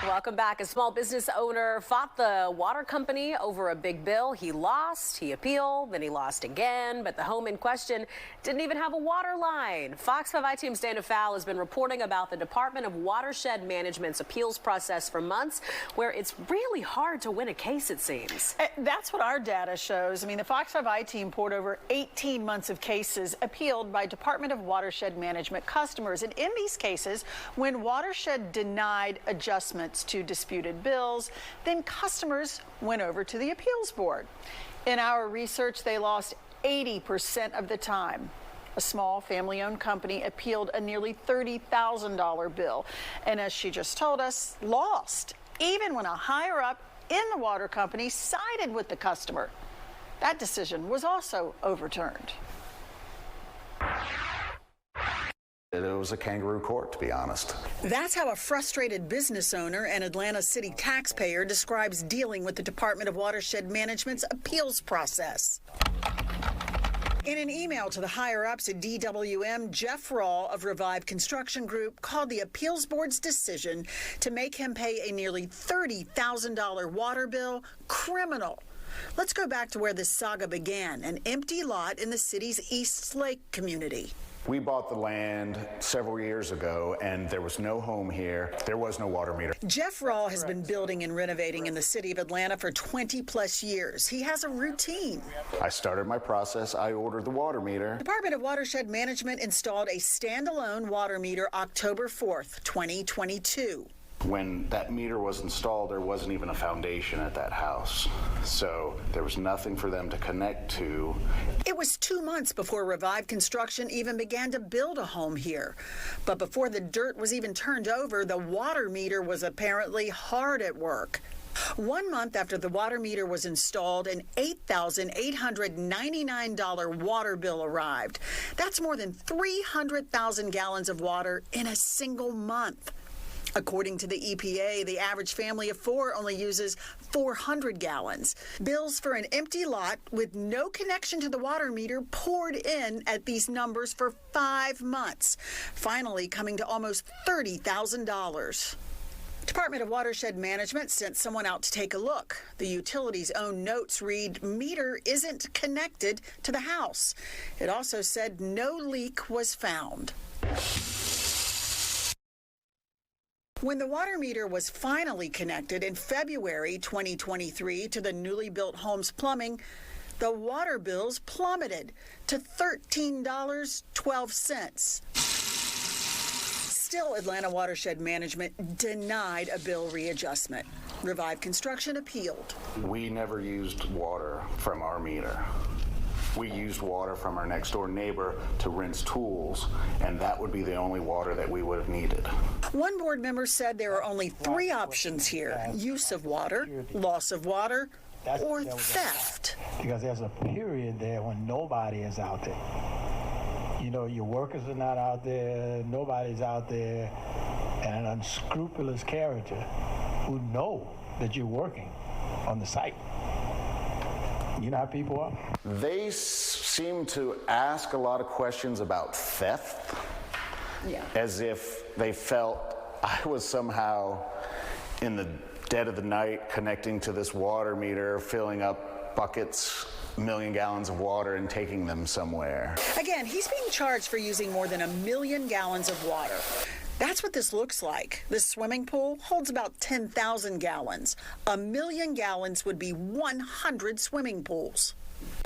Welcome back. A small business owner fought the water company over a big bill. He lost, he appealed, then he lost again, but the home in question didn't even have a water line. Fox 5 I-Team's Dana Fowle has been reporting about the Department of Watershed Management's appeals process for months, where it's really hard to win a case, it seems. That's what our data shows. I mean, the Fox 5 I-Team poured over 18 months of cases appealed by Department of Watershed Management customers. And in these cases, when Watershed denied adjustments to disputed bills, then customers went over to the appeals board. In our research, they lost 80% of the time. A small family-owned company appealed a nearly $30,000 bill, and as she just told us, lost, even when a higher-up in the water company sided with the customer. That decision was also overturned. It was a kangaroo court, to be honest. That's how a frustrated business owner and Atlanta City taxpayer describes dealing with the Department of Watershed Management's appeals process. In an email to the higher-ups at DWM, Jeff Rawl of Revive Construction Group called the appeals board's decision to make him pay a nearly $30,000 water bill criminal. Let's go back to where this saga began, an empty lot in the city's East Lake community. We bought the land several years ago, and there was no home here. There was no water meter. Jeff Rawl has been building and renovating in the city of Atlanta for 20-plus years. He has a routine. I started my process. I ordered the water meter. Department of Watershed Management installed a standalone water meter October 4th, 2022. When that meter was installed, there wasn't even a foundation at that house. So there was nothing for them to connect to. It was 2 months before Revive Construction even began to build a home here. But before the dirt was even turned over, the water meter was apparently hard at work. 1 month after the water meter was installed, an $8,899 water bill arrived. That's more than 300,000 gallons of water in a single month. According to the EPA, the average family of four only uses 400 gallons. Bills for an empty lot with no connection to the water meter poured in at these numbers for 5 months, finally coming to almost $30,000. Department of Watershed Management sent someone out to take a look. The utility's own notes read, "Meter isn't connected to the house." It also said no leak was found. When the water meter was finally connected in February 2023 to the newly built home's plumbing, the water bills plummeted to $13.12. Still, Atlanta Watershed Management denied a bill readjustment. Revive Construction appealed. We never used water from our meter. We used water from our next door neighbor to rinse tools, and that would be the only water that we would have needed. One board member said there are only 3 options here: use of water, loss of water, or theft. Because there's a period there when nobody is out there. You know, your workers are not out there, nobody's out there, and an unscrupulous character who know that you're working on the site. You know how people are? They seem to ask a lot of questions about theft, as if they felt I was somehow in the dead of the night connecting to this water meter, filling up buckets, 1 million gallons of water, and taking them somewhere. Again, he's being charged for using more than 1 million gallons of water. That's what this looks like. This swimming pool holds about 10,000 gallons. 1 million gallons would be 100 swimming pools.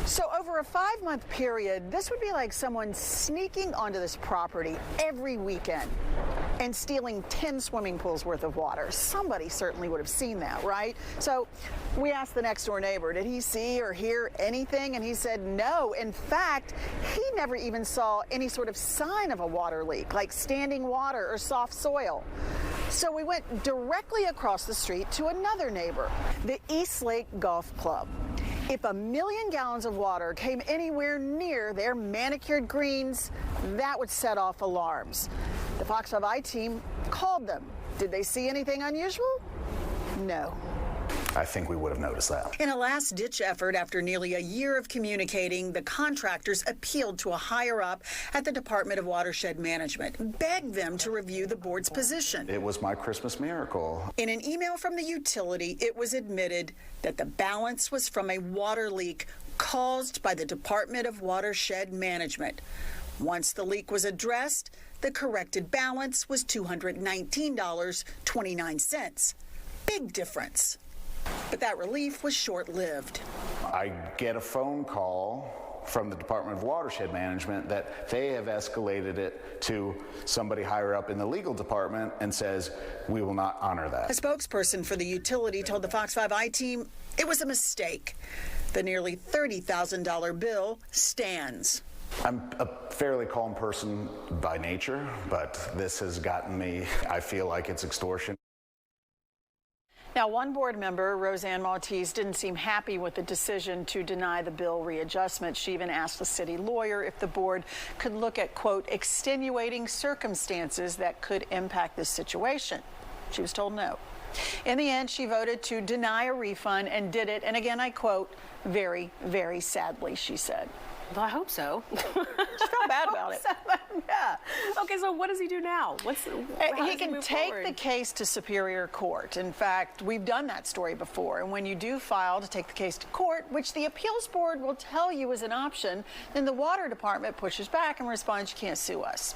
So over a 5-month period, this would be like someone sneaking onto this property every weekend and stealing 10 swimming pools worth of water. Somebody certainly would have seen that, right? So we asked the next door neighbor, did he see or hear anything? And he said no. In fact, he never even saw any sort of sign of a water leak, like standing water or soft soil. So we went directly across the street to another neighbor, the East Lake Golf Club. If 1 million gallons of water came anywhere near their manicured greens, that would set off alarms. The Fox 5 I-Team called them. Did they see anything unusual? No. I think we would have noticed that. In a last-ditch effort after nearly a year of communicating, the contractors appealed to a higher-up at the Department of Watershed Management, begged them to review the board's position. It was my Christmas miracle. In an email from the utility, it was admitted that the balance was from a water leak caused by the Department of Watershed Management. Once the leak was addressed, the corrected balance was $219.29. Big difference. But that relief was short-lived. I get a phone call from the Department of Watershed Management that they have escalated it to somebody higher up in the legal department and says, we will not honor that. A spokesperson for the utility told the Fox 5 I-Team it was a mistake. The nearly $30,000 bill stands. I'm a fairly calm person by nature, but this has gotten me, I feel like it's extortion. Now, one board member, Roseanne Maltese, didn't seem happy with the decision to deny the bill readjustment. She even asked the city lawyer if the board could look at, quote, extenuating circumstances that could impact this situation. She was told no. In the end, she voted to deny a refund and did it, and again, I quote, very, very sadly, she said. Well, I hope so. She felt bad about it. Yeah. Okay, so what does he do now? He can take the case to Superior Court. In fact, we've done that story before. And when you do file to take the case to court, which the appeals board will tell you is an option, then the water department pushes back and responds, you can't sue us.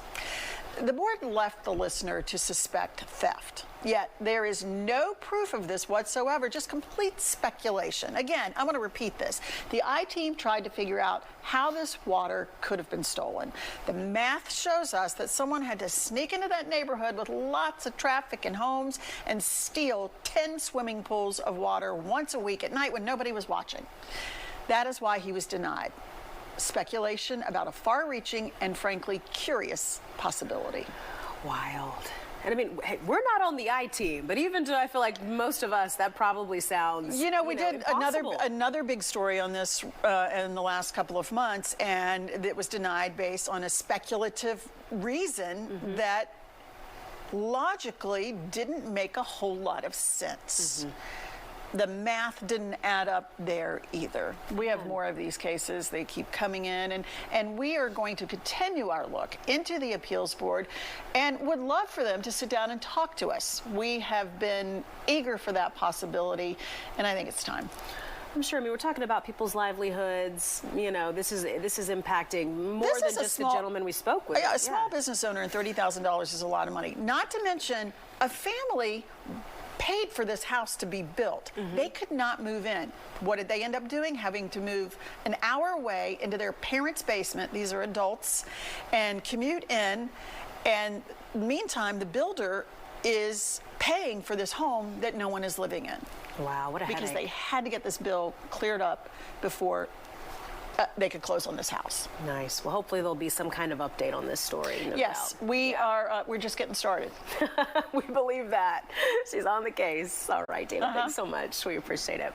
The board left the listener to suspect theft, yet there is no proof of this whatsoever, just complete speculation. Again, I want to repeat this. The I-Team tried to figure out how this water could have been stolen. The math shows us that someone had to sneak into that neighborhood with lots of traffic and homes and steal 10 swimming pools of water once a week at night when nobody was watching. That is why he was denied. Speculation about a far-reaching and frankly curious possibility. Wild. And I mean, hey, we're not on the I-Team, but even to, I feel like most of us, that probably sounds, we did impossible. another big story on this in the last couple of months, and it was denied based on a speculative reason that logically didn't make a whole lot of sense. The math didn't add up there either. We have more of these cases. They keep coming in, and we are going to continue our look into the appeals board and would love for them to sit down and talk to us. We have been eager for that possibility, and I think it's time. I'm sure. I mean, we're talking about people's livelihoods. You know, this is impacting more than just the gentleman we spoke with. A small business owner, and $30,000 is a lot of money. Not to mention a family paid for this house to be built. They could not move in. What did they end up doing? Having to move an hour away into their parents' basement, these are adults, and commute in. And meantime, the builder is paying for this home that no one is living in. Wow, what a headache. Because they had to get this bill cleared up before they could close on this house. Nice. Well, hopefully there'll be some kind of update on this story. No yes, doubt. we are. We're just getting started. We believe that. She's on the case. All right, Dana, thanks so much. We appreciate it.